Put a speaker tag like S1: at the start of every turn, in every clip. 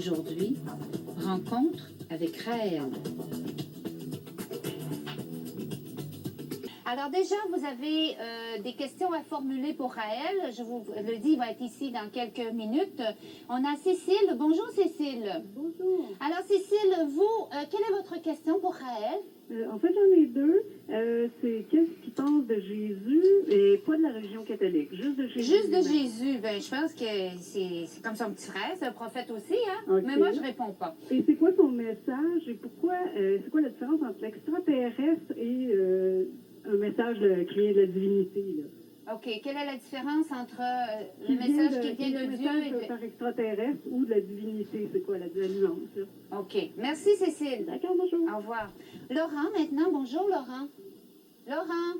S1: Aujourd'hui, rencontre avec Raël.
S2: Alors déjà, vous avez des questions à formuler pour Raël. Je vous le dis, il va être ici dans quelques minutes. On a Cécile. Bonjour Cécile.
S3: Bonjour.
S2: Alors Cécile, vous, quelle est votre question pour Raël?
S3: En fait, j'en ai deux. C'est qu'est-ce qu'il pense de Jésus et pas de la religion catholique, juste de Jésus.
S2: Juste de Jésus. Ben, je pense que c'est comme son petit frère, c'est un prophète aussi, hein?
S3: Okay.
S2: Mais moi, je réponds pas.
S3: Et c'est quoi son message et pourquoi, c'est quoi la différence entre l'extraterrestre et un message qui vient de la divinité, là?
S2: OK. Quelle est la différence entre le message qui vient de Dieu et...
S3: par extraterrestre ou de la divinité? C'est quoi la nuance, là?
S2: OK. Merci, Cécile.
S3: D'accord, bonjour.
S2: Au revoir. Laurent, maintenant. Bonjour, Laurent. Laurent.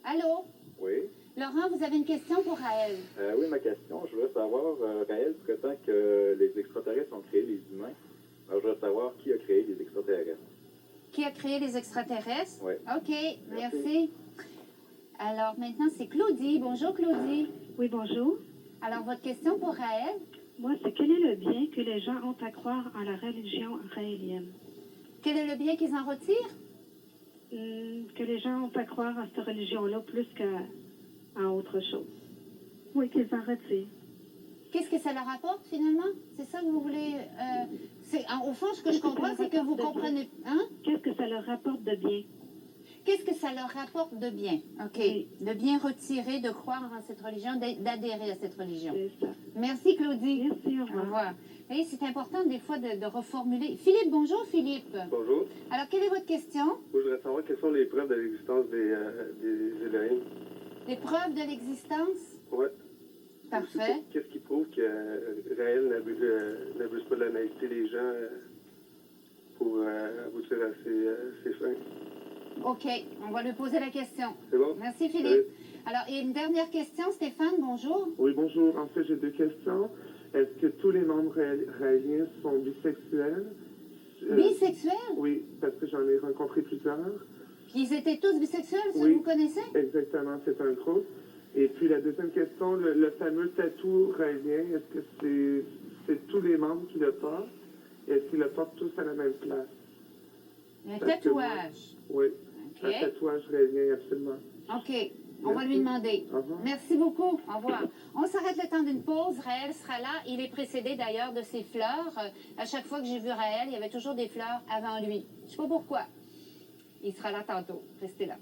S2: Allô?
S4: Oui.
S2: Laurent, vous avez une question pour Raël.
S4: Oui, ma question, je voudrais savoir, Raël, tu prétends que les extraterrestres ont créé les humains. Alors, je voudrais savoir qui a créé les extraterrestres.
S2: Qui a créé les extraterrestres?
S4: Oui.
S2: OK, merci. Alors, maintenant, c'est Claudie. Bonjour, Claudie.
S3: Oui, bonjour.
S2: Alors, votre question pour Raël?
S3: Moi, c'est quel est le bien que les gens ont à croire en la religion raélienne?
S2: Quel est le bien qu'ils en retirent?
S3: Que les gens ont à croire en cette religion-là plus qu'à autre chose. Oui, qu'ils en retirent.
S2: Qu'est-ce que ça leur apporte, finalement? C'est ça que vous voulez... au fond, ce que je comprends, c'est que vous comprenez... Hein?
S3: Qu'est-ce que ça leur rapporte de bien?
S2: Qu'est-ce que ça leur rapporte de bien? OK.
S3: Oui.
S2: De bien retirer, de croire en cette religion, d'adhérer à cette religion.
S3: C'est ça.
S2: Merci, Claudie.
S3: Merci, au
S2: Au
S3: revoir.
S2: revoir. Vous voyez, c'est important, des fois, de reformuler. Philippe, bonjour, Philippe.
S5: Bonjour.
S2: Alors, quelle est votre question?
S5: Moi, je voudrais savoir quelles sont les preuves de l'existence des Élohim.
S2: Les preuves de l'existence?
S5: Ouais.
S2: Parfait.
S5: Qu'est-ce qui prouve que Raël n'abuse pas de la naïveté des gens pour aboutir à ses fins?
S2: OK. On va lui poser la question.
S5: C'est bon?
S2: Merci, Philippe. Alors, et une dernière question, Stéphane, bonjour.
S6: Oui, bonjour. En fait, j'ai deux questions. Est-ce que tous les membres raéliens sont bisexuels?
S2: Bisexuels?
S6: Oui, parce que j'en ai rencontré plusieurs.
S2: Puis ils étaient tous bisexuels, ceux
S6: Oui.
S2: que vous connaissez?
S6: Exactement, c'est un groupe. Et puis la deuxième question, le fameux tatou raélien, est-ce que c'est tous les membres qui le portent? Et est-ce qu'ils le portent tous à la même place?
S2: Un
S6: Parce que moi-
S2: tatouage.
S6: Oui,
S2: OK.
S6: un tatouage raélien, absolument.
S2: OK. On va
S6: Merci.
S2: lui demander.
S6: Au revoir.
S2: Merci beaucoup. Au revoir. On s'arrête le temps d'une pause. Raël sera là. Il est précédé d'ailleurs de ses fleurs. À chaque fois que j'ai vu Raël, il y avait toujours des fleurs avant lui. Je ne sais pas pourquoi. Il sera là tantôt. Restez là.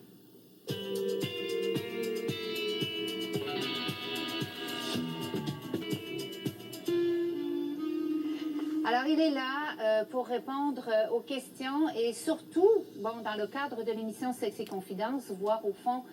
S2: Alors, il est là pour répondre aux questions et surtout, bon, dans le cadre de l'émission Sexe et Confidence, voir au fond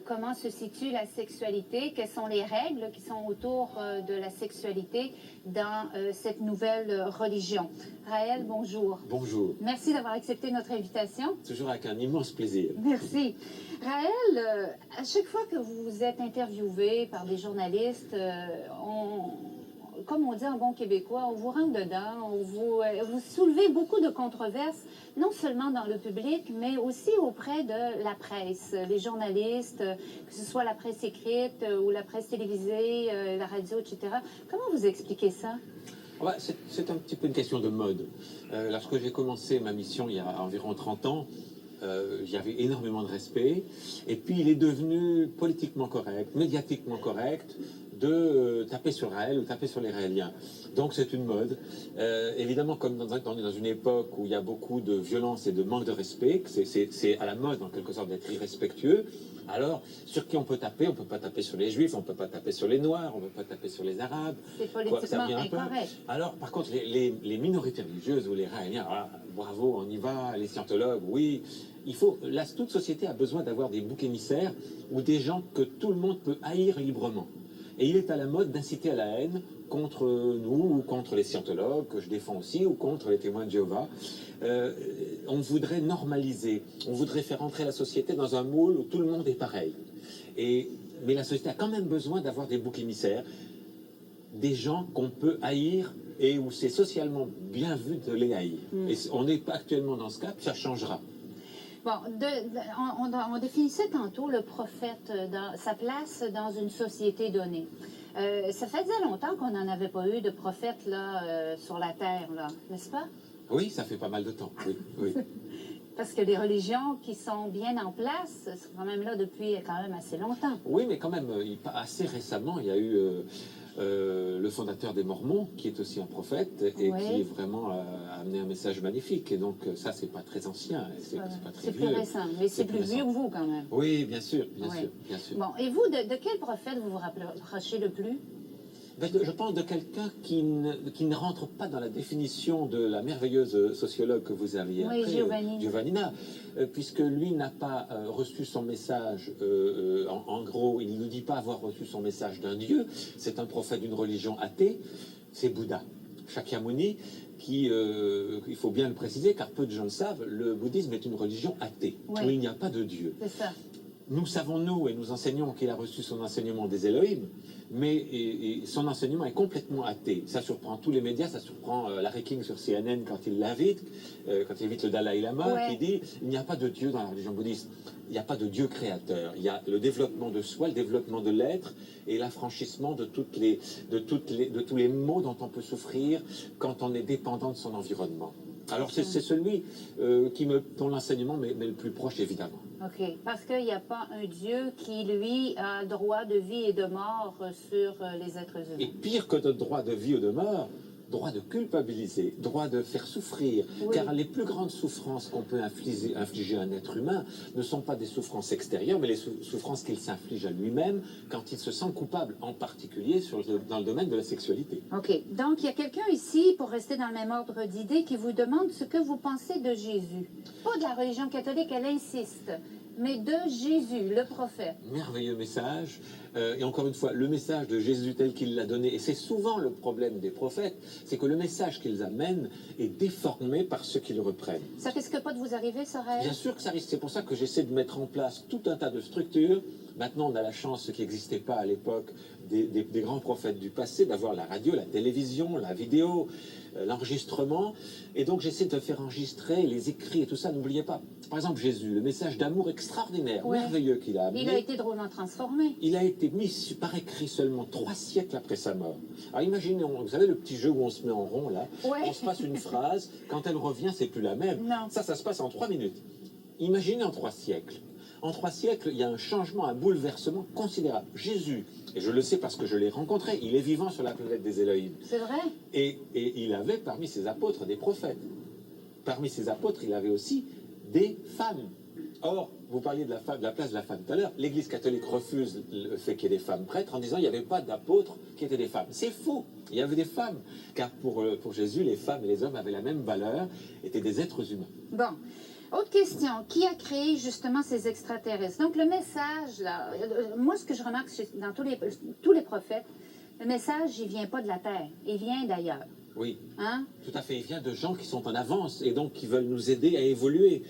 S2: comment se situe la sexualité, quelles sont les règles qui sont autour de la sexualité dans cette nouvelle religion. Raël, bonjour.
S7: Bonjour.
S2: Merci d'avoir accepté notre invitation.
S7: Toujours avec un immense plaisir.
S2: Merci. Raël, à chaque fois que vous êtes interviewé par des journalistes, comme on dit en bon québécois, on vous rentre dedans, vous soulevez beaucoup de controverses, non seulement dans le public, mais aussi auprès de la presse, les journalistes, que ce soit la presse écrite ou la presse télévisée, la radio, etc. Comment vous expliquez ça?
S7: Ouais, c'est un petit peu une question de mode. Lorsque j'ai commencé ma mission il y a environ 30 ans, j'avais énormément de respect. Et puis il est devenu politiquement correct, médiatiquement correct, de taper sur Raël ou taper sur les Raéliens. Donc c'est une mode. Évidemment, comme on est dans une époque où il y a beaucoup de violence et de manque de respect, c'est à la mode en quelque sorte d'être irrespectueux. Alors, sur qui on peut taper? On ne peut pas taper sur les Juifs, on ne peut pas taper sur les Noirs, on ne peut pas taper sur les Arabes.
S2: C'est politiquement
S7: peu.
S2: incorrect.
S7: Alors, par contre, les minorités religieuses ou les Raéliens, ah, bravo, on y va, les scientologues, oui. Il faut, là, toute société a besoin d'avoir des boucs émissaires ou des gens que tout le monde peut haïr librement. Et il est à la mode d'inciter à la haine contre nous ou contre les scientologues, que je défends aussi, ou contre les témoins de Jéhovah. On voudrait normaliser, on voudrait faire entrer la société dans un moule où tout le monde est pareil. Mais la société a quand même besoin d'avoir des boucs émissaires, des gens qu'on peut haïr et où c'est socialement bien vu de les haïr. Et on n'est pas actuellement dans ce cas, ça changera.
S2: Bon, on définissait tantôt le prophète, sa place dans une société donnée. Ça faisait longtemps qu'on n'en avait pas eu de prophète là, sur la terre, là, n'est-ce pas?
S7: Oui, ça fait pas mal de temps. Oui, oui.
S2: Parce que les religions qui sont bien en place sont quand même là depuis quand même assez longtemps.
S7: Oui, mais quand même, assez récemment, il y a eu le fondateur des Mormons, qui est aussi un prophète, et
S2: Oui.
S7: qui vraiment a amené un message magnifique. Et donc, ça, c'est pas très ancien, c'est pas très
S2: C'est plus
S7: vieux.
S2: récent, mais c'est plus
S7: récent.
S2: vieux que vous quand même.
S7: Oui, bien sûr, bien
S2: Oui.
S7: sûr, bien sûr.
S2: Bon, et vous, de quel prophète vous vous rapprochez le plus?
S7: Ben, je pense de quelqu'un qui ne rentre pas dans la définition de la merveilleuse sociologue que vous aviez
S2: Oui,
S7: après,
S2: Giovanni.
S7: Giovannina, puisque lui n'a pas reçu son message, en gros, il ne nous dit pas avoir reçu son message d'un dieu, c'est un prophète d'une religion athée, c'est Bouddha, Shakyamuni, qui, il faut bien le préciser, car peu de gens le savent, le bouddhisme est une religion athée,
S2: Oui.
S7: où il n'y a pas de dieu.
S2: C'est ça.
S7: Nous savons, nous, et nous enseignons qu'il a reçu son enseignement des Elohim, mais et son enseignement est complètement athée. Ça surprend tous les médias, ça surprend Larry King sur CNN quand il l'invite, quand il invite le Dalai Lama,
S2: Ouais.
S7: qui dit il n'y a pas de Dieu dans la religion bouddhiste. Il n'y a pas de Dieu créateur. Il y a le développement de soi, le développement de l'être et l'affranchissement de tous les maux dont on peut souffrir quand on est dépendant de son environnement. Alors c'est celui dont l'enseignement m'est le plus proche, évidemment.
S2: OK. Parce qu'il n'y a pas un Dieu qui, lui, a droit de vie et de mort sur les êtres humains.
S7: Et pire que de droit de vie ou de mort, droit de culpabiliser, droit de faire souffrir.
S2: Oui.
S7: Car les plus grandes souffrances qu'on peut infliger à un être humain ne sont pas des souffrances extérieures, mais les souffrances qu'il s'inflige à lui-même quand il se sent coupable, en particulier dans le domaine de la sexualité.
S2: OK. Donc, il y a quelqu'un ici, pour rester dans le même ordre d'idées, qui vous demande ce que vous pensez de Jésus. Pas de la religion catholique, elle insiste, mais de Jésus, le prophète.
S7: Merveilleux message. Et encore une fois, le message de Jésus tel qu'il l'a donné, et c'est souvent le problème des prophètes, c'est que le message qu'ils amènent est déformé par ceux qui le reprennent.
S2: Ça risque pas de vous arriver, ça, Raël?
S7: Bien sûr que ça risque, c'est pour ça que j'essaie de mettre en place tout un tas de structures. Maintenant, on a la chance, ce qui n'existait pas à l'époque des grands prophètes du passé, d'avoir la radio, la télévision, la vidéo, l'enregistrement. Et donc, j'essaie de faire enregistrer les écrits et tout ça. N'oubliez pas, par exemple, Jésus, le message d'amour extraordinaire,
S2: Ouais.
S7: merveilleux qu'il a amené.
S2: Il a été drôlement transformé.
S7: Il a été mis par écrit seulement 3 siècles après sa mort. Alors imaginez, vous savez le petit jeu où on se met en rond là,
S2: Ouais.
S7: on se passe une phrase, quand elle revient, c'est plus la même.
S2: Non.
S7: Ça se passe en 3 minutes. Imaginez en 3 siècles. En 3 siècles, il y a un changement, un bouleversement considérable. Jésus, et je le sais parce que je l'ai rencontré, il est vivant sur la planète des Elohim.
S2: C'est vrai?
S7: Et il avait parmi ses apôtres des prophètes. Parmi ses apôtres, il avait aussi des femmes. Or, vous parliez de la place de la femme tout à l'heure, l'Église catholique refuse le fait qu'il y ait des femmes prêtres en disant qu'il n'y avait pas d'apôtres qui étaient des femmes. C'est faux, il y avait des femmes, car pour Jésus, les femmes et les hommes avaient la même valeur, étaient des êtres humains.
S2: Bon. Autre question. Qui a créé justement ces extraterrestres? Donc, le message, là, moi, ce que je remarque dans tous les prophètes, le message, il vient pas de la Terre, il vient d'ailleurs.
S7: Oui,
S2: Hein?
S7: tout à fait, il vient de gens qui sont en avance et donc qui veulent nous aider à évoluer.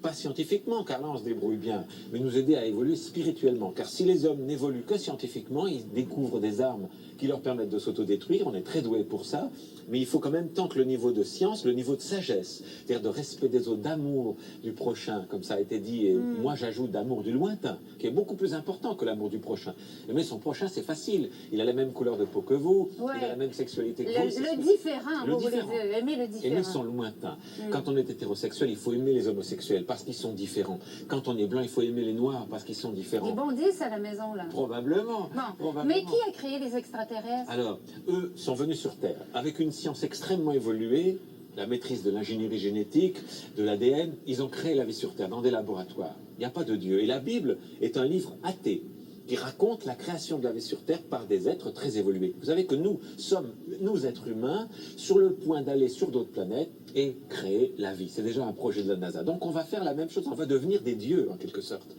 S7: Pas scientifiquement, car là on se débrouille bien, mais nous aider à évoluer spirituellement. Car si les hommes n'évoluent que scientifiquement, ils découvrent des armes qui leur permettent de s'autodétruire, on est très doué pour ça, mais il faut quand même tant que le niveau de science, le niveau de sagesse, c'est-à-dire de respect des autres, d'amour du prochain, comme ça a été dit, et moi j'ajoute d'amour du lointain, qui est beaucoup plus important que l'amour du prochain. Mais son prochain, c'est facile, il a la même couleur de peau que vous,
S2: Ouais.
S7: il a la même sexualité que vous.
S2: Le différent,
S7: Le
S2: vous voulez
S7: différent.
S2: dire, aimer le différent.
S7: Aimer son lointain. Quand on est hétérosexuel, il faut aimer les homosexuels parce qu'ils sont différents. Quand on est blanc, il faut aimer les noirs parce qu'ils sont différents.
S2: Ils bondissent à la maison, là.
S7: Probablement.
S2: Bon.
S7: Probablement.
S2: Mais qui a créé les extraterrestres?
S7: Alors, eux sont venus sur Terre avec une science extrêmement évoluée, la maîtrise de l'ingénierie génétique, de l'ADN. Ils ont créé la vie sur Terre dans des laboratoires. Il n'y a pas de Dieu. Et la Bible est un livre athée qui raconte la création de la vie sur Terre par des êtres très évolués. Vous savez que nous sommes, nous êtres humains, sur le point d'aller sur d'autres planètes et créer la vie. C'est déjà un projet de la NASA. Donc on va faire la même chose, on va devenir des dieux en quelque sorte.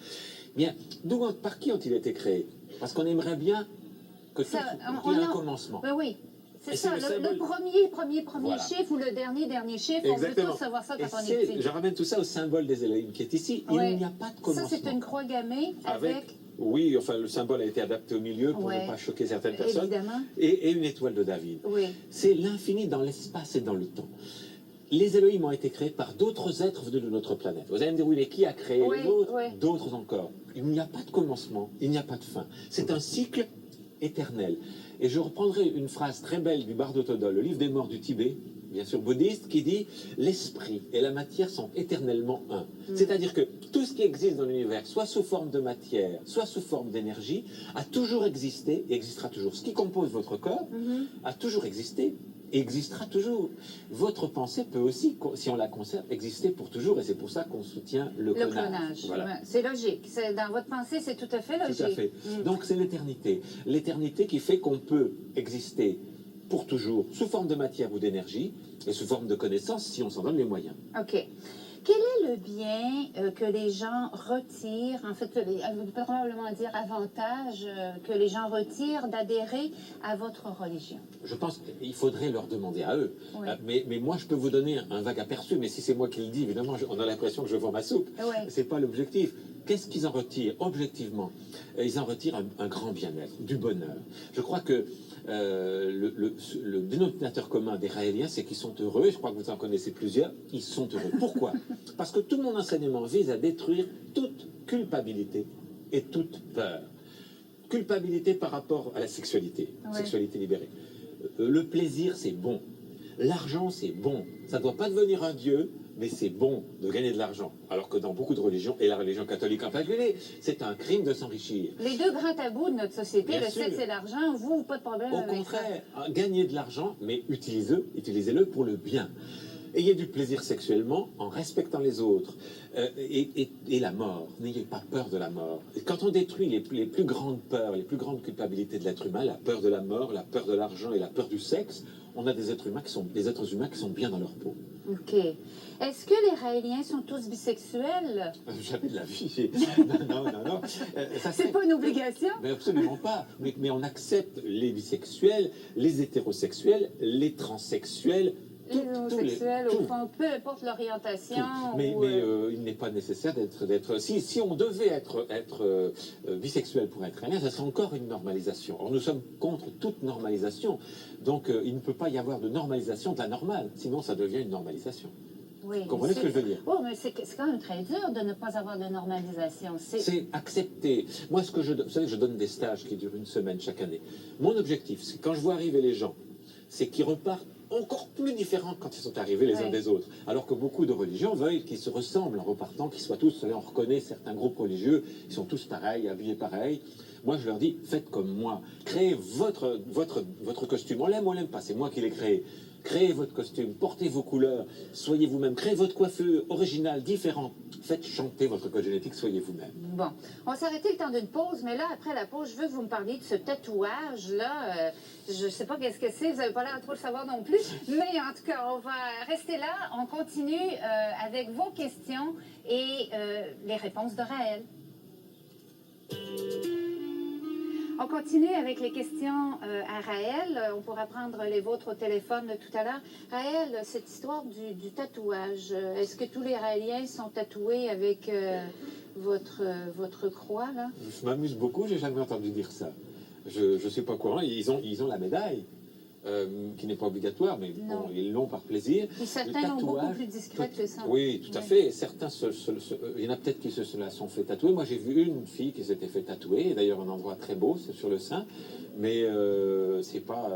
S7: Bien, par qui ont-ils été créés? Parce qu'on aimerait bien que
S2: Ça,
S7: qu'il y ait un commencement.
S2: Ben oui. C'est
S7: Et
S2: ça,
S7: c'est le
S2: le
S7: symbole.
S2: premier
S7: Voilà.
S2: chiffre ou le dernier chiffre, on veut tous savoir ça
S7: Et
S2: quand on est petit.
S7: je ramène tout ça au symbole des Elohim qui est ici.
S2: Ouais.
S7: Il n'y a pas de commencement.
S2: Ça, c'est une croix gammée avec
S7: Oui, enfin, le symbole a été adapté au milieu pour
S2: Ouais.
S7: ne pas choquer certaines personnes.
S2: évidemment.
S7: Et une étoile de David.
S2: Oui.
S7: C'est l'infini dans l'espace et dans le temps. Les Elohim ont été créés par d'autres êtres venus de notre planète. Vous allez me dire, oui, mais qui a créé
S2: Oui,
S7: les autres?
S2: oui.
S7: D'autres encore. Il n'y a pas de commencement, il n'y a pas de fin. C'est un cycle éternel. Et je reprendrai une phrase très belle du Bardo Thodol, le livre des morts du Tibet, bien sûr bouddhiste, qui dit « L'esprit et la matière sont éternellement un ». C'est-à-dire que tout ce qui existe dans l'univers, soit sous forme de matière, soit sous forme d'énergie, a toujours existé et existera toujours. Ce qui compose votre corps a toujours existé et existera toujours. Votre pensée peut aussi, si on la conserve, exister pour toujours, et c'est pour ça qu'on soutient le clonage. Voilà.
S2: Ouais, c'est logique. Dans votre pensée, c'est tout à fait logique.
S7: Tout à fait. Donc c'est l'éternité. L'éternité qui fait qu'on peut exister pour toujours, sous forme de matière ou d'énergie, et sous forme de connaissance, si on s'en donne les moyens.
S2: OK. Quel est le bien que les gens retirent, en fait, vous pouvez probablement dire avantage que les gens retirent d'adhérer à votre religion?
S7: Je pense qu'il faudrait leur demander à eux.
S2: Oui.
S7: Mais moi, je peux vous donner un vague aperçu, mais si c'est moi qui le dis, évidemment, on a l'impression que je vends ma soupe.
S2: Oui.
S7: C'est pas l'objectif. Qu'est-ce qu'ils en retirent, objectivement? Ils en retirent un grand bien-être, du bonheur. Je crois que le dénominateur commun des Raéliens, c'est qu'ils sont heureux. Je crois que vous en connaissez plusieurs. Ils sont heureux. Pourquoi? Parce que tout mon enseignement vise à détruire toute culpabilité et toute peur. Culpabilité par rapport à la sexualité, sexualité libérée. Le plaisir, c'est bon. L'argent, c'est bon. Ça ne doit pas devenir un dieu, mais c'est bon de gagner de l'argent. Alors que dans beaucoup de religions, et la religion catholique en particulier, c'est un crime de s'enrichir.
S2: Les deux grands tabous de notre société,
S7: Bien
S2: le
S7: sûr.
S2: sexe et l'argent, vous, pas de problème
S7: Au
S2: avec ça.
S7: contraire, gagner de l'argent, mais utilisez-le pour le bien. Ayez du plaisir sexuellement en respectant les autres. Et la mort, n'ayez pas peur de la mort. Et quand on détruit les plus grandes peurs, les plus grandes culpabilités de l'être humain, la peur de la mort, la peur de l'argent et la peur du sexe, on a des êtres humains qui sont bien dans leur peau.
S2: OK. Est-ce que les Raéliens sont tous bisexuels?
S7: Jamais de la vie. Non.
S2: C'est pas une obligation?
S7: Mais absolument pas. Mais on accepte les bisexuels, les hétérosexuels, les transsexuels.
S2: Les homosexuels,
S7: tout.
S2: au fond, peu importe l'orientation.
S7: Mais il n'est pas nécessaire d'être. Si on devait être bisexuel pour être raélien, ça serait encore une normalisation. Or, nous sommes contre toute normalisation. Donc, il ne peut pas y avoir de normalisation de la normale. Sinon, ça devient une normalisation.
S2: Oui,
S7: Vous comprenez ce que je veux dire?
S2: Oh, mais c'est quand même très dur de ne pas avoir de normalisation.
S7: C'est accepter. Moi, vous savez, je donne des stages qui durent une semaine chaque année. Mon objectif, c'est quand je vois arriver les gens, c'est qu'ils repartent encore plus différents quand ils sont arrivés les uns des autres. Alors que beaucoup de religions veulent qu'ils se ressemblent en repartant, qu'ils soient tous, on reconnaît certains groupes religieux, ils sont tous pareils, habillés pareil. Moi, je leur dis, faites comme moi. Créez votre costume. On l'aime, on l'aime pas, c'est moi qui l'ai créé. Créez votre costume, portez vos couleurs, soyez vous-même, créez votre coiffure originale, différente. Faites chanter votre code génétique, soyez vous-même.
S2: Bon, on va s'arrêter le temps d'une pause, mais là, après la pause, je veux que vous me parliez de ce tatouage-là. Je ne sais pas qu'est-ce que c'est, vous n'avez pas l'air de trop le savoir non plus, mais en tout cas, on va rester là. On continue avec vos questions et les réponses de Raël. On continue avec les questions à Raël. On pourra prendre les vôtres au téléphone tout à l'heure. Raël, cette histoire du tatouage, est-ce que tous les Raéliens sont tatoués avec votre croix, là?
S7: Je m'amuse beaucoup, j'ai jamais entendu dire ça. Je ne sais pas quoi. Ils ont la médaille, qui n'est pas obligatoire, mais bon, ils l'ont par plaisir.
S2: Et certains l'ont beaucoup plus discrète que ça.
S7: Oui, tout à fait. Certains, il y en a peut-être qui se la sont fait tatouer. Moi, j'ai vu une fille qui s'était fait tatouer, et d'ailleurs un endroit très beau, c'est sur le sein, mais c'est pas,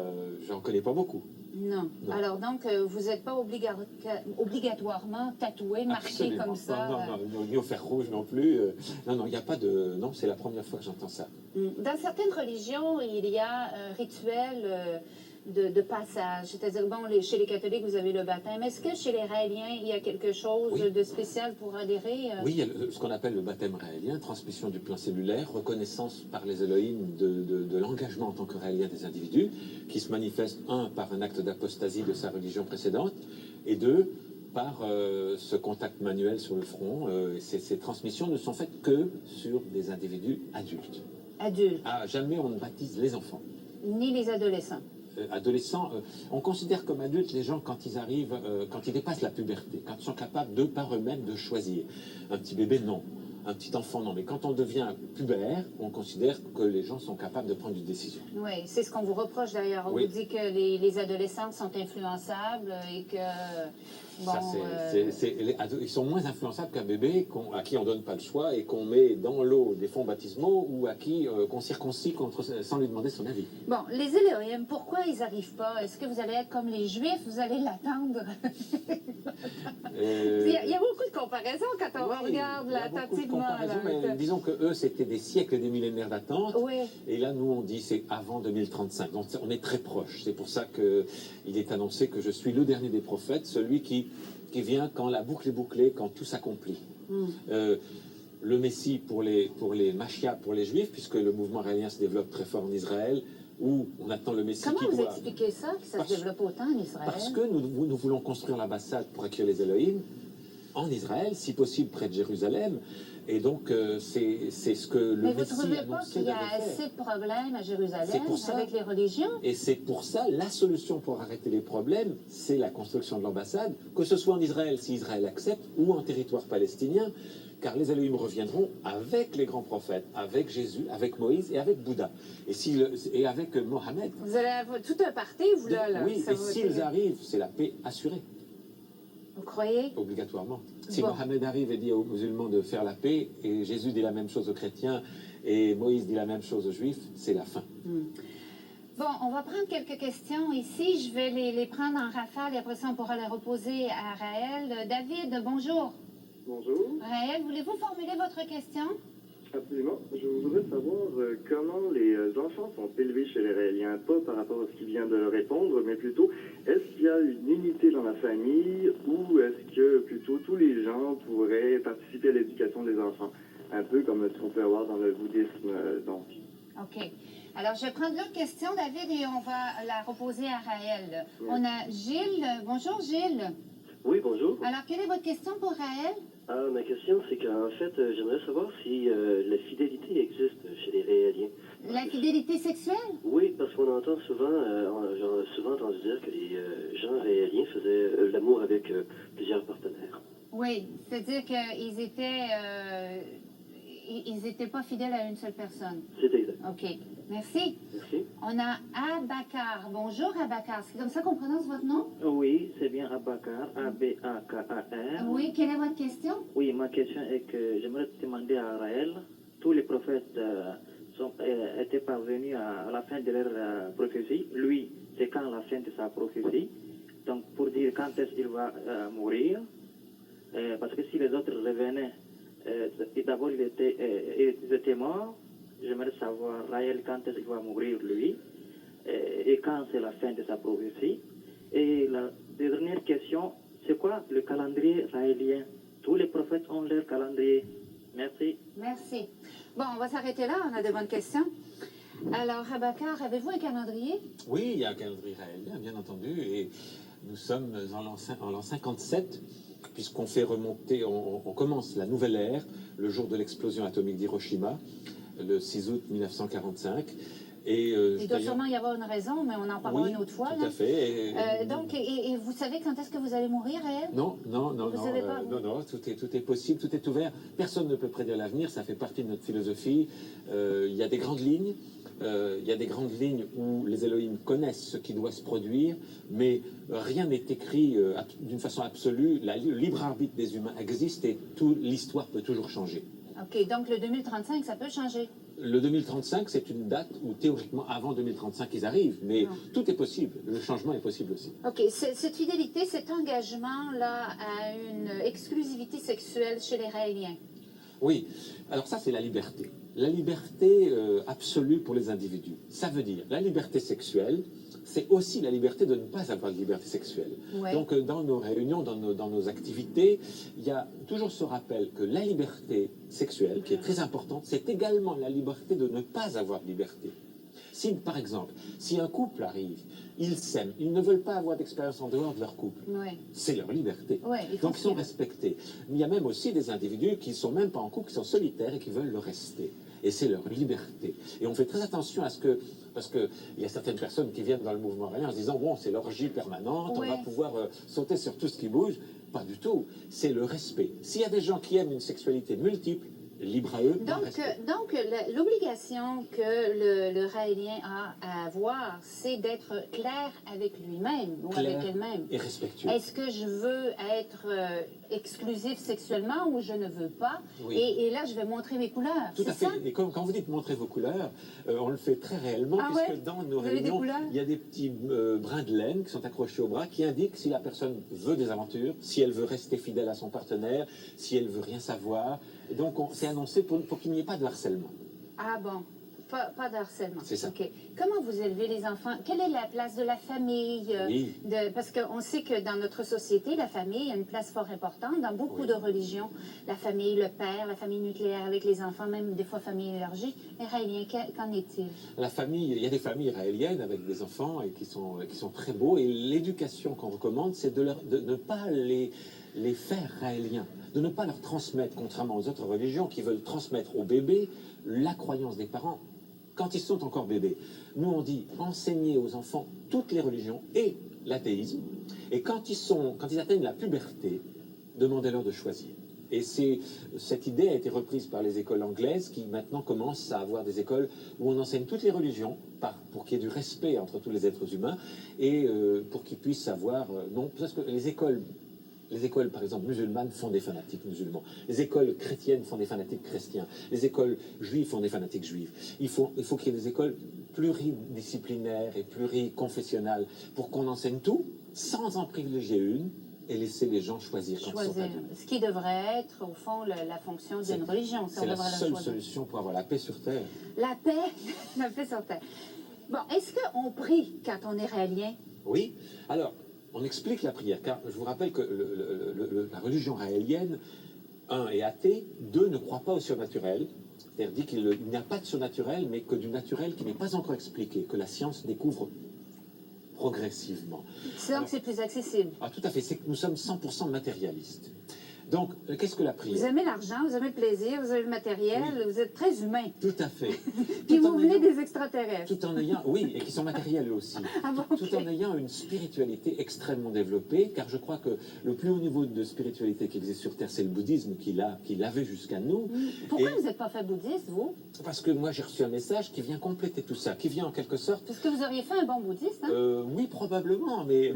S7: j'en connais pas beaucoup.
S2: Non. Alors donc, vous n'êtes pas obligatoirement tatoué, marqué
S7: Absolument.
S2: comme ça.
S7: Non, ni au fer rouge non plus. Non, il n'y a pas de. Non, c'est la première fois que j'entends ça.
S2: Dans certaines religions, il y a un rituel de passage. C'est-à-dire, bon, chez les catholiques, vous avez le baptême. Est-ce que chez les Raéliens, il y a quelque chose de spécial pour adhérer?
S7: Oui, il y a ce qu'on appelle le baptême raélien, transmission du plan cellulaire, reconnaissance par les Elohim de l'engagement en tant que raélien des individus, qui se manifeste, un, par un acte d'apostasie de sa religion précédente, et deux, par ce contact manuel sur le front. Ces transmissions ne sont faites que sur des individus adultes.
S2: Adultes.
S7: Jamais on ne baptise les enfants.
S2: Ni les adolescents.
S7: Adolescents, on considère comme adultes les gens quand ils arrivent, quand ils dépassent la puberté, quand ils sont capables de par eux-mêmes de choisir. Un petit bébé, non. Un petit enfant, non. Mais quand on devient pubère, on considère que les gens sont capables de prendre une décision.
S2: Oui, c'est ce qu'on vous reproche d'ailleurs. On vous dit que les adolescents sont influençables et que Bon,
S7: Ça, ils sont moins influençables qu'un bébé à qui on donne pas le choix et qu'on met dans l'eau des fonds baptismaux ou à qui qu'on circoncis sans lui demander son avis.
S2: Bon, les Élohim, pourquoi ils n'arrivent pas? Est-ce que vous allez être comme les Juifs, vous allez l'attendre? Il y a beaucoup de comparaisons quand on regarde attentivement.
S7: Mais disons que eux, c'était des siècles et des millénaires d'attente.
S2: Oui.
S7: Et là, nous, on dit c'est avant 2035. Donc, on est très proche. C'est pour ça qu'il est annoncé que je suis le dernier des prophètes, celui qui vient quand la boucle est bouclée, quand tout s'accomplit. Le Messie pour les Mashiach, pour les Juifs, puisque le mouvement raélien se développe très fort en Israël, où on attend le Messie
S2: Comment
S7: qui
S2: vous
S7: doit...
S2: expliquez ça, que ça se développe autant en Israël?
S7: Parce que nous voulons construire l'ambassade pour accueillir les Elohim en Israël, si possible près de Jérusalem. Et donc, c'est ce que le
S2: Mais vous ne
S7: Messie
S2: trouvez pas
S7: annonçait
S2: qu'il y a
S7: devait faire.
S2: assez de problèmes à
S7: C'est
S2: Jérusalem
S7: pour ça.
S2: avec les religions?
S7: Et c'est pour ça, la solution pour arrêter les problèmes, c'est la construction de l'ambassade, que ce soit en Israël, si Israël accepte, ou en territoire palestinien, car les Elohim reviendront avec les grands prophètes, avec Jésus, avec Moïse et avec Bouddha, et avec Mohammed.
S2: Vous allez avoir tout un party, vous, là.
S7: Oui,
S2: Ça
S7: et
S2: va
S7: s'ils
S2: être-
S7: arrivent, c'est la paix assurée,
S2: Vous croyez?
S7: obligatoirement. Si
S2: Bon.
S7: Mohammed arrive et dit aux musulmans de faire la paix, et Jésus dit la même chose aux chrétiens, et Moïse dit la même chose aux juifs, c'est la fin.
S2: Bon, on va prendre quelques questions ici. Je vais les prendre en rafale et après ça, on pourra les reposer à Raël. David, bonjour.
S5: Bonjour.
S2: Raël, voulez-vous formuler votre question?
S8: Absolument. Je voudrais savoir comment les enfants sont élevés chez les Raéliens, pas par rapport à ce qu'il vient de répondre, mais plutôt, est-ce qu'il y a une unité dans la famille ou est-ce que plutôt tous les gens pourraient participer à l'éducation des enfants? Un peu comme ce qu'on peut avoir dans le bouddhisme, donc.
S2: OK. Alors, je vais prendre l'autre question, David, et on va la reposer à Raël. On a Gilles. Bonjour, Gilles.
S9: Oui, bonjour.
S2: Alors, quelle est votre question pour Raël?
S9: Ma question, c'est qu'en fait, j'aimerais savoir si la fidélité existe chez les Raéliens.
S2: La fidélité sexuelle?
S9: Oui, parce qu'on entend souvent, j'ai souvent entendu dire que les gens Raéliens faisaient l'amour avec plusieurs partenaires.
S2: Oui, c'est-à-dire qu'ils étaient pas fidèles à une seule personne.
S9: C'est exact.
S2: OK. Merci.
S9: Merci.
S2: On a Abakar. Bonjour, Abakar. C'est comme ça qu'on prononce votre nom?
S10: Oui, c'est bien Abakar, A-B-A-K-A-R.
S2: Oui, quelle est votre question?
S10: Oui, ma question est que j'aimerais demander à Raël, tous les prophètes étaient parvenus à la fin de leur prophétie. Lui, c'est quand la fin de sa prophétie. Donc, pour dire quand est-ce qu'il va mourir. Parce que si les autres revenaient, d'abord ils étaient morts. J'aimerais savoir, Raël, quand est-ce qu'il va mourir, lui, et quand c'est la fin de sa prophétie. Et la dernière question, c'est quoi le calendrier raélien? Tous les prophètes ont leur calendrier. Merci.
S2: Merci. Bon, on va s'arrêter là. On a de bonnes questions. Alors, Abakar, avez-vous un calendrier?
S7: Oui, il y a un calendrier raélien, bien entendu, et nous sommes en l'an 57, puisqu'on fait remonter, on commence la nouvelle ère, le jour de l'explosion atomique d'Hiroshima, le 6 août 1945. Et,
S2: Il doit sûrement y avoir une raison, mais on en parlera
S7: oui,
S2: une autre fois.
S7: tout
S2: Là.
S7: à fait.
S2: Donc, et vous savez quand est-ce que vous allez mourir, Raël?
S7: Non,
S2: Vous savez pas, vous?
S7: non, tout est possible, tout est ouvert. Personne ne peut prédire l'avenir, ça fait partie de notre philosophie. Il y a des grandes lignes. Il y a des grandes lignes où les Elohim connaissent ce qui doit se produire, mais rien n'est écrit d'une façon absolue. Le libre arbitre des humains existe et l'histoire peut toujours changer.
S2: OK, donc le 2035, ça peut changer.
S7: Le 2035, c'est une date où théoriquement avant 2035 ils arrivent, mais
S2: Non.
S7: tout est possible. Le changement est possible aussi.
S2: OK, cette fidélité, cet engagement-là à une exclusivité sexuelle chez les Raéliens.
S7: Oui, alors ça c'est la liberté. La liberté absolue pour les individus. Ça veut dire la liberté sexuelle, c'est aussi la liberté de ne pas avoir de liberté sexuelle.
S2: Ouais.
S7: Donc dans nos réunions, dans nos activités, il y a toujours ce rappel que la liberté sexuelle, qui est très importante, c'est également la liberté de ne pas avoir de liberté. Si, par exemple, si un couple arrive, ils s'aiment, ils ne veulent pas avoir d'expérience en dehors de leur couple,
S2: Oui.
S7: c'est leur liberté.
S2: Ouais, il faut
S7: Donc ils sont
S2: suivre.
S7: respectés. Mais il y a même aussi des individus qui ne sont même pas en couple, qui sont solitaires et qui veulent le rester. Et c'est leur liberté. Et on fait très attention à ce que... Parce qu'il y a certaines personnes qui viennent dans le mouvement raélien en se disant « Bon, c'est l'orgie permanente,
S2: Ouais.
S7: on va pouvoir sauter sur tout ce qui bouge. » Pas du tout. C'est le respect. S'il y a des gens qui aiment une sexualité multiple, libre à eux.
S2: Donc l'obligation que le raélien a à avoir, c'est d'être clair avec lui-même ou
S7: Clair
S2: avec elle-même.
S7: et respectueux.
S2: Est-ce que je veux être exclusif sexuellement ou je ne veux pas?
S7: Oui.
S2: Et là, je vais montrer mes couleurs.
S7: Tout à fait.
S2: Ça?
S7: Et quand vous dites montrer vos couleurs, on le fait très réellement,
S2: Ah
S7: puisque
S2: ouais?
S7: dans nos
S2: Vous avez des
S7: réunions,
S2: couleurs?
S7: il y a des petits brins de laine qui sont accrochés au bras qui indiquent si la personne veut des aventures, si elle veut rester fidèle à son partenaire, si elle veut rien savoir. Et donc, c'est annoncé pour qu'il n'y ait pas de harcèlement.
S2: Ah bon, pas de harcèlement.
S7: C'est ça.
S2: OK. Comment vous élevez les enfants? Quelle est la place de la famille?
S7: Oui.
S2: Parce qu'on sait que dans notre société, la famille a une place fort importante. Dans beaucoup de religions, la famille, le père, la famille nucléaire avec les enfants, même des fois famille élargie. Les Raéliens, qu'en est-il?
S7: La famille, il y a des familles raéliennes avec des enfants et qui sont très beaux. Et l'éducation qu'on recommande, c'est de ne pas les faire raéliens, de ne pas leur transmettre, contrairement aux autres religions qui veulent transmettre aux bébés la croyance des parents quand ils sont encore bébés. Nous, on dit enseigner aux enfants toutes les religions et l'athéisme. Et quand ils atteignent la puberté, demandez-leur de choisir. Et cette idée a été reprise par les écoles anglaises qui maintenant commencent à avoir des écoles où on enseigne toutes les religions pour qu'il y ait du respect entre tous les êtres humains et pour qu'ils puissent avoir... non, parce que les écoles, par exemple, musulmanes font des fanatiques musulmans. Les écoles chrétiennes font des fanatiques chrétiens. Les écoles juives font des fanatiques juifs. Il faut qu'il y ait des écoles pluridisciplinaires et pluriconfessionnelles pour qu'on enseigne tout sans en privilégier une et laisser les gens choisir quand ils sont adultes.
S2: Ce qui devrait être, au fond, la fonction d'une religion.
S7: C'est la seule solution pour avoir la paix sur Terre.
S2: La paix sur Terre. Bon, est-ce qu'on prie quand on est raélien?
S7: Oui. Alors, on explique la prière, car je vous rappelle que la religion raélienne, 1, est athée, 2, ne croit pas au surnaturel, c'est-à-dire dit qu'il n'y a pas de surnaturel, mais que du naturel qui n'est pas encore expliqué, que la science découvre progressivement.
S2: C'est donc c'est plus accessible.
S7: Ah, tout à fait, c'est que nous sommes 100% matérialistes. Donc, qu'est-ce que la prière?
S2: Vous aimez l'argent, vous aimez le plaisir, vous aimez le matériel, vous êtes très humain.
S7: Tout à fait.
S2: Puis vous venez des extraterrestres.
S7: Tout en ayant, oui, et qui sont matériels eux aussi.
S2: Ah bon,
S7: tout en ayant une spiritualité extrêmement développée, car je crois que le plus haut niveau de spiritualité qui existe sur Terre, c'est le bouddhisme qui l'avait jusqu'à nous.
S2: Pourquoi vous n'êtes pas fait bouddhiste, vous?
S7: Parce que moi j'ai reçu un message qui vient compléter tout ça, qui vient en quelque sorte...
S2: Parce que vous auriez fait un bon bouddhiste, hein?
S7: Oui, probablement, mais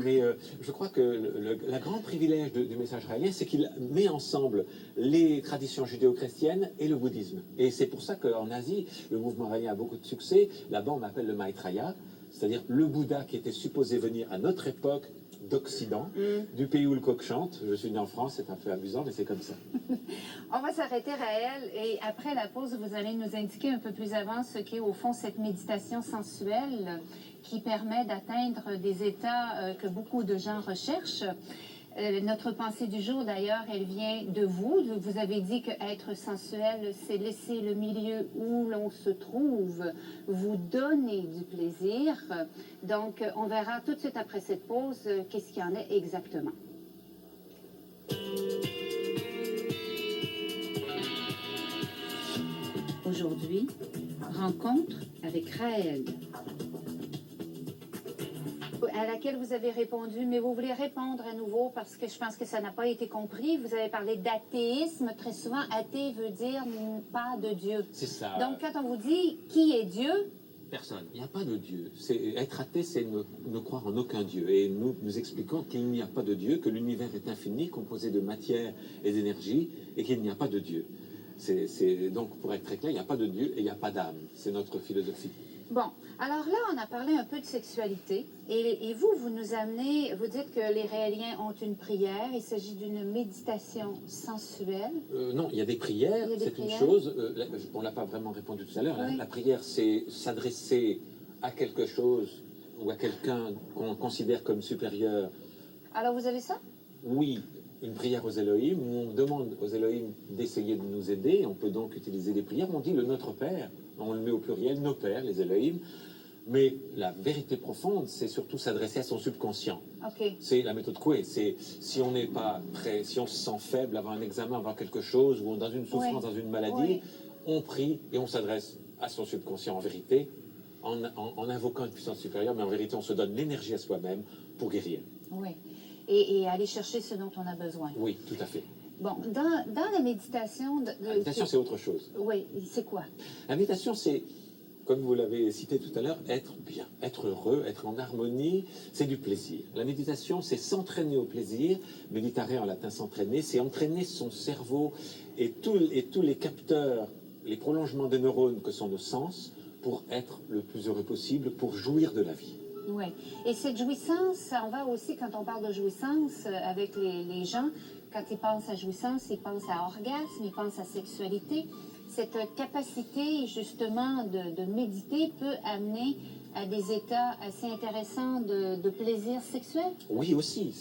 S7: je crois que le grand privilège du message raélien, c'est qu'il met ensemble les traditions judéo-chrétiennes et le bouddhisme. Et c'est pour ça qu'en Asie, le mouvement raélien a beaucoup de succès. Là-bas, on appelle le Maitreya, c'est-à-dire le Bouddha qui était supposé venir à notre époque d'Occident, du pays où le coq chante. Je suis né en France, c'est un peu amusant, mais c'est comme ça.
S2: On va s'arrêter, Raël, et après la pause, vous allez nous indiquer un peu plus avant ce qu'est au fond cette méditation sensuelle qui permet d'atteindre des états que beaucoup de gens recherchent. Notre pensée du jour, d'ailleurs, elle vient de vous. Vous avez dit que être sensuel, c'est laisser le milieu où l'on se trouve vous donner du plaisir. Donc, on verra tout de suite après cette pause qu'est-ce qu'il y en est exactement.
S1: Aujourd'hui, rencontre avec Raël.
S2: À laquelle vous avez répondu, mais vous voulez répondre à nouveau parce que je pense que ça n'a pas été compris. Vous avez parlé d'athéisme. Très souvent, athée veut dire pas de Dieu.
S7: C'est ça.
S2: Donc, quand on vous dit qui est Dieu,
S7: personne. Il n'y a pas de Dieu. Être athée, c'est ne croire en aucun Dieu. Et nous expliquons qu'il n'y a pas de Dieu, que l'univers est infini, composé de matière et d'énergie, et qu'il n'y a pas de Dieu. Donc, pour être très clair, il n'y a pas de Dieu et il n'y a pas d'âme. C'est notre philosophie.
S2: Bon, alors là, on a parlé un peu de sexualité. Et vous nous amenez, vous dites que les Raéliens ont une prière. Il s'agit d'une méditation sensuelle.
S7: Non, il y a des prières, c'est une chose. On ne l'a pas vraiment répondu tout à l'heure.
S2: Oui.
S7: La prière, c'est s'adresser à quelque chose ou à quelqu'un qu'on considère comme supérieur.
S2: Alors, vous avez ça?
S7: Oui, une prière aux Elohim, où on demande aux Elohim d'essayer de nous aider. On peut donc utiliser des prières. On dit le Notre Père. On le met au pluriel, nos pères, les Elohim. Mais la vérité profonde, c'est surtout s'adresser à son subconscient.
S2: Okay.
S7: C'est la méthode Coué. C'est si on n'est pas prêt, si on se sent faible avant un examen, avant quelque chose, ou dans une souffrance, dans une maladie, on prie et on s'adresse à son subconscient en vérité, en invoquant une puissance supérieure, mais en vérité, on se donne l'énergie à soi-même pour guérir.
S2: Oui. Et aller chercher ce dont on a besoin.
S7: Oui, tout à fait.
S2: Bon, dans la méditation...
S7: La méditation, c'est autre chose.
S2: Oui, c'est quoi?
S7: La méditation, c'est, comme vous l'avez cité tout à l'heure, être bien, être heureux, être en harmonie, c'est du plaisir. La méditation, c'est s'entraîner au plaisir. Méditare en latin, s'entraîner, c'est entraîner son cerveau et tous les capteurs, les prolongements des neurones que sont nos sens pour être le plus heureux possible, pour jouir de la vie.
S2: Oui. Et cette jouissance, ça en va aussi quand on parle de jouissance avec les gens. Quand ils pensent à jouissance, ils pensent à orgasme, ils pensent à sexualité. Cette capacité, justement, de méditer peut amener à des états assez intéressants de plaisir sexuel.
S7: Oui, aussi.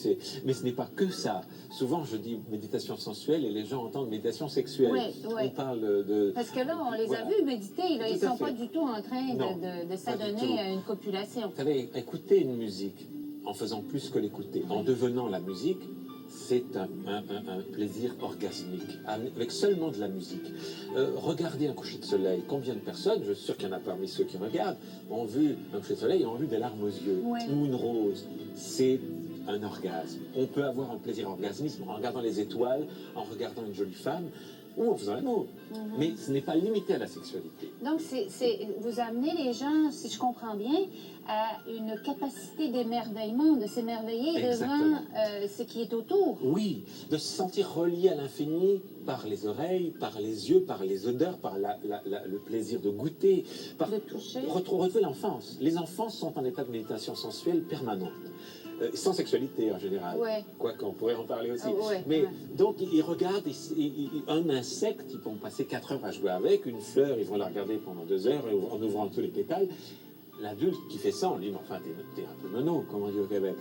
S7: Mais ce n'est pas que ça. Souvent, je dis méditation sensuelle et les gens entendent méditation sexuelle.
S2: Oui, oui.
S7: On parle de...
S2: Parce que là, on les a vus méditer. Là, ils ne sont pas du tout en train de s'adonner à une copulation.
S7: Vous savez, écouter une musique en faisant plus que l'écouter, en devenant la musique, c'est un plaisir orgasmique, avec seulement de la musique. Regardez un coucher de soleil. Combien de personnes, je suis sûr qu'il y en a parmi ceux qui regardent, ont vu un coucher de soleil et ont eu des larmes aux yeux, ou une rose. C'est un orgasme. On peut avoir un plaisir orgasmique en regardant les étoiles, en regardant une jolie femme, ou en faisant l'amour. Mais ce n'est pas limité à la sexualité.
S2: Donc, vous amenez les gens, si je comprends bien, à une capacité d'émerveillement, de s'émerveiller devant ce qui est autour.
S7: Oui, de se sentir relié à l'infini par les oreilles, par les yeux, par les odeurs, par le plaisir de goûter, par
S2: de toucher.
S7: Retrouver l'enfance. Les enfants sont en état de méditation sensuelle permanente. Sans sexualité en général, quoique on pourrait en parler aussi. Donc ils regardent un insecte, ils vont passer 4 heures à jouer avec, une fleur, ils vont la regarder pendant 2 heures en ouvrant tous les pétales. L'adulte qui fait ça, on lui dit, enfin, t'es un peu nono, comme on dit au Québec.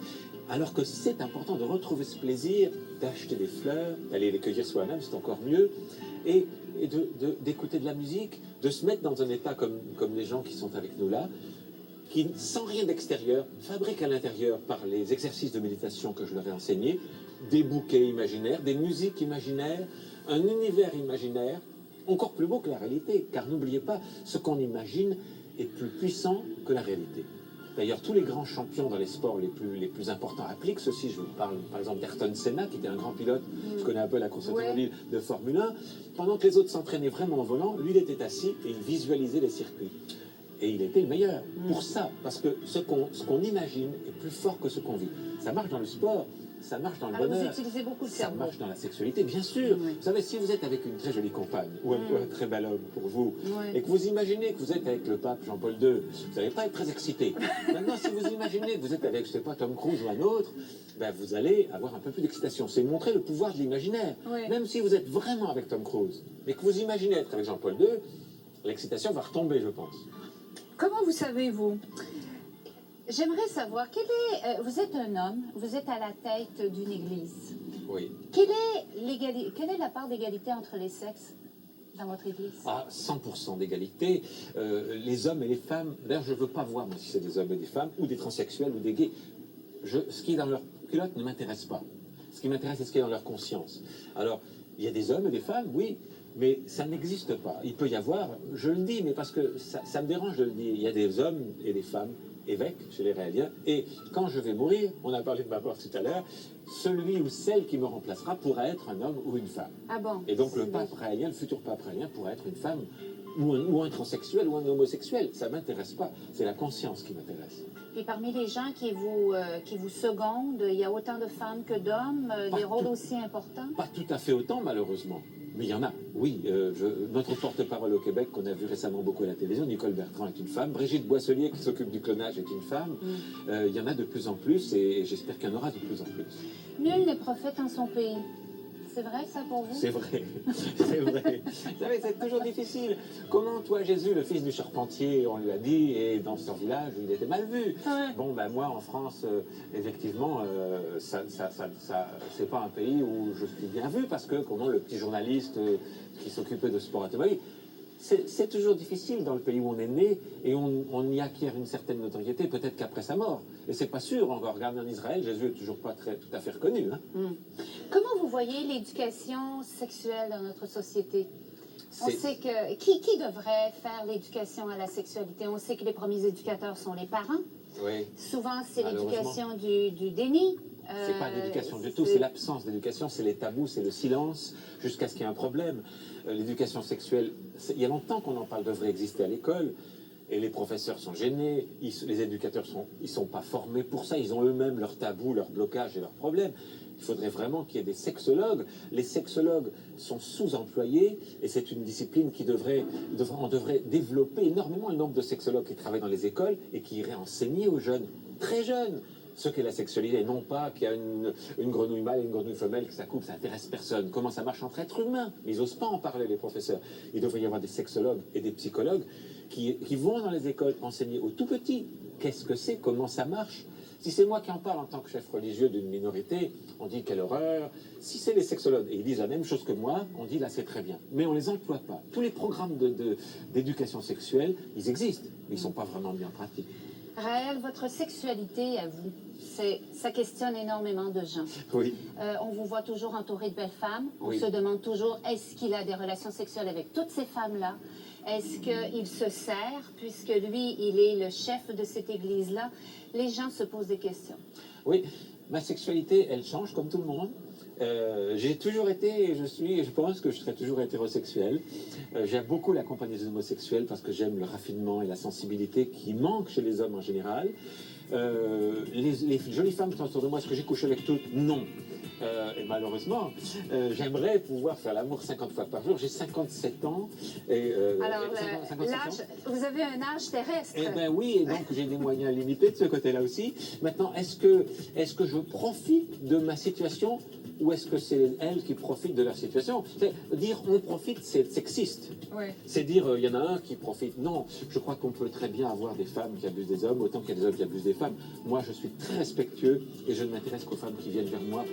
S7: Alors que c'est important de retrouver ce plaisir, d'acheter des fleurs, d'aller les cueillir soi-même, c'est encore mieux, et d'écouter de la musique, de se mettre dans un état comme les gens qui sont avec nous là, qui, sans rien d'extérieur, fabriquent à l'intérieur, par les exercices de méditation que je leur ai enseignés, des bouquets imaginaires, des musiques imaginaires, un univers imaginaire, encore plus beau que la réalité, car n'oubliez pas, ce qu'on imagine est plus puissant que la réalité. D'ailleurs, tous les grands champions dans les sports les plus importants appliquent ceci. Je vous parle par exemple d'Ayrton Senna, qui était un grand pilote, je connais un peu la course automobile de Formule 1. Pendant que les autres s'entraînaient vraiment au volant, lui, il était assis et il visualisait les circuits. Et il était le meilleur pour ça, parce que ce qu'on imagine est plus fort que ce qu'on vit. Ça marche dans le sport, ça marche dans le bonheur.
S2: Vous utilisez beaucoup le cerveau.
S7: Ça marche dans la sexualité, bien sûr. Vous savez, si vous êtes avec une très jolie compagne, ou un très bel homme pour vous, et que vous imaginez que vous êtes avec le pape Jean-Paul II, vous n'allez pas être très excité. Maintenant, si vous imaginez que vous êtes avec, je ne sais pas, Tom Cruise ou un autre, ben, vous allez avoir un peu plus d'excitation. C'est montrer le pouvoir de l'imaginaire. Même si vous êtes vraiment avec Tom Cruise, et que vous imaginez être avec Jean-Paul II, l'excitation va retomber, je pense.
S2: Comment vous savez, vous? J'aimerais savoir, vous êtes un homme, vous êtes à la tête d'une église.
S7: Oui.
S2: Quelle est la part d'égalité entre les sexes dans votre église?
S7: Ah, 100% d'égalité. Les hommes et les femmes, d'ailleurs, je ne veux pas voir moi, si c'est des hommes et des femmes, ou des transsexuels, ou des gays. Ce qui est dans leur culotte ne m'intéresse pas. Ce qui m'intéresse, c'est ce qui est dans leur conscience. Alors, il y a des hommes et des femmes, oui, mais ça n'existe pas. Il peut y avoir, je le dis, mais parce que ça me dérange de le dire, il y a des hommes et des femmes évêques chez les Raéliens, et quand je vais mourir, on a parlé de ma mort tout à l'heure, celui ou celle qui me remplacera pourra être un homme ou une femme.
S2: Ah bon?
S7: Et donc le pape raélien, le futur pape raélien, pourra être une femme ou un transsexuel ou un homosexuel. Ça ne m'intéresse pas, c'est la conscience qui m'intéresse.
S2: Et parmi les gens qui vous secondent, il y a autant de femmes que d'hommes, des rôles aussi importants?
S7: Pas tout à fait autant, malheureusement. Mais il y en a, oui. Notre porte-parole au Québec, qu'on a vu récemment beaucoup à la télévision, Nicole Bertrand est une femme. Brigitte Boisselier, qui s'occupe du clonage, est une femme. Il y en a de plus en plus et j'espère qu'il y en aura de plus en plus.
S2: Nul n'est prophète en son pays. C'est vrai ça pour vous?
S7: C'est vrai, c'est vrai. Vous savez, c'est toujours difficile. Comment toi, Jésus, le fils du charpentier, on lui a dit, et dans son village, il était mal vu. Bon, ben moi, en France, effectivement, c'est pas un pays où je suis bien vu, parce que comment le petit journaliste qui s'occupait de sport automobile, c'est toujours difficile dans le pays où on est né et on y acquiert une certaine notoriété, peut-être qu'après sa mort. Et c'est pas sûr, on va regarder en Israël, Jésus est toujours pas tout à fait reconnu. Hein.
S2: Comment vous voyez l'éducation sexuelle dans notre société? On sait que qui devrait faire l'éducation à la sexualité? On sait que les premiers éducateurs sont les parents.
S7: Oui.
S2: Souvent, c'est l'éducation du déni.
S7: C'est pas l'éducation du tout, c'est l'absence d'éducation, c'est les tabous, c'est le silence, jusqu'à ce qu'il y ait un problème. L'éducation sexuelle, il y a longtemps qu'on en parle, devrait exister à l'école, et les professeurs sont gênés, les éducateurs sont pas formés pour ça, ils ont eux-mêmes leurs tabous, leurs blocages et leurs problèmes. Il faudrait vraiment qu'il y ait des sexologues. Les sexologues sont sous-employés et c'est une discipline on devrait développer énormément le nombre de sexologues qui travaillent dans les écoles et qui iraient enseigner aux jeunes, très jeunes, ce qu'est la sexualité, et non pas qu'il y a une grenouille mâle et une grenouille femelle, que ça coupe, ça intéresse personne. Comment ça marche entre êtres humains? Ils n'osent pas en parler, les professeurs. Il devrait y avoir des sexologues et des psychologues qui vont dans les écoles enseigner aux tout petits qu'est-ce que c'est, comment ça marche. Si c'est moi qui en parle en tant que chef religieux d'une minorité, on dit quelle horreur. Si c'est les sexologues et ils disent la même chose que moi, on dit là c'est très bien. Mais on ne les emploie pas. Tous les programmes d'éducation sexuelle, ils existent, mais ils ne sont pas vraiment mis en pratique.
S2: Raël, votre sexualité à vous, ça questionne énormément de gens.
S7: Oui.
S2: On vous voit toujours entouré de belles femmes. On
S7: Oui.
S2: se demande toujours, est-ce qu'il a des relations sexuelles avec toutes ces femmes-là? Est-ce qu'il se sert, puisque lui, il est le chef de cette église-là? Les gens se posent des questions.
S7: Oui, ma sexualité, elle change comme tout le monde. J'ai toujours été, et je pense que je serai toujours hétérosexuel. J'aime beaucoup la compagnie des homosexuels parce que j'aime le raffinement et la sensibilité qui manquent chez les hommes en général. Les jolies femmes qui sont autour de moi, est-ce que j'ai couché avec toutes? Non. Et malheureusement, j'aimerais pouvoir faire l'amour 50 fois par jour. J'ai 57 ans.
S2: Alors, vous avez un âge terrestre.
S7: Eh bien oui, et donc j'ai des moyens limités de ce côté-là aussi. Maintenant, est-ce que je profite de ma situation ou est-ce que c'est elles qui profitent de leur situation? Dire on profite, c'est sexiste.
S2: Oui.
S7: C'est dire il y en a un qui profite. Non, je crois qu'on peut très bien avoir des femmes qui abusent des hommes autant qu'il y a des hommes qui abusent des femmes. Moi, je suis très respectueux et je ne m'intéresse qu'aux femmes qui viennent vers moi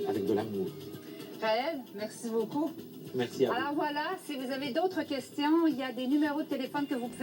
S7: avec de l'amour.
S2: Raël, merci beaucoup.
S7: Merci à vous.
S2: Alors voilà, si vous avez d'autres questions, il y a des numéros de téléphone que vous pouvez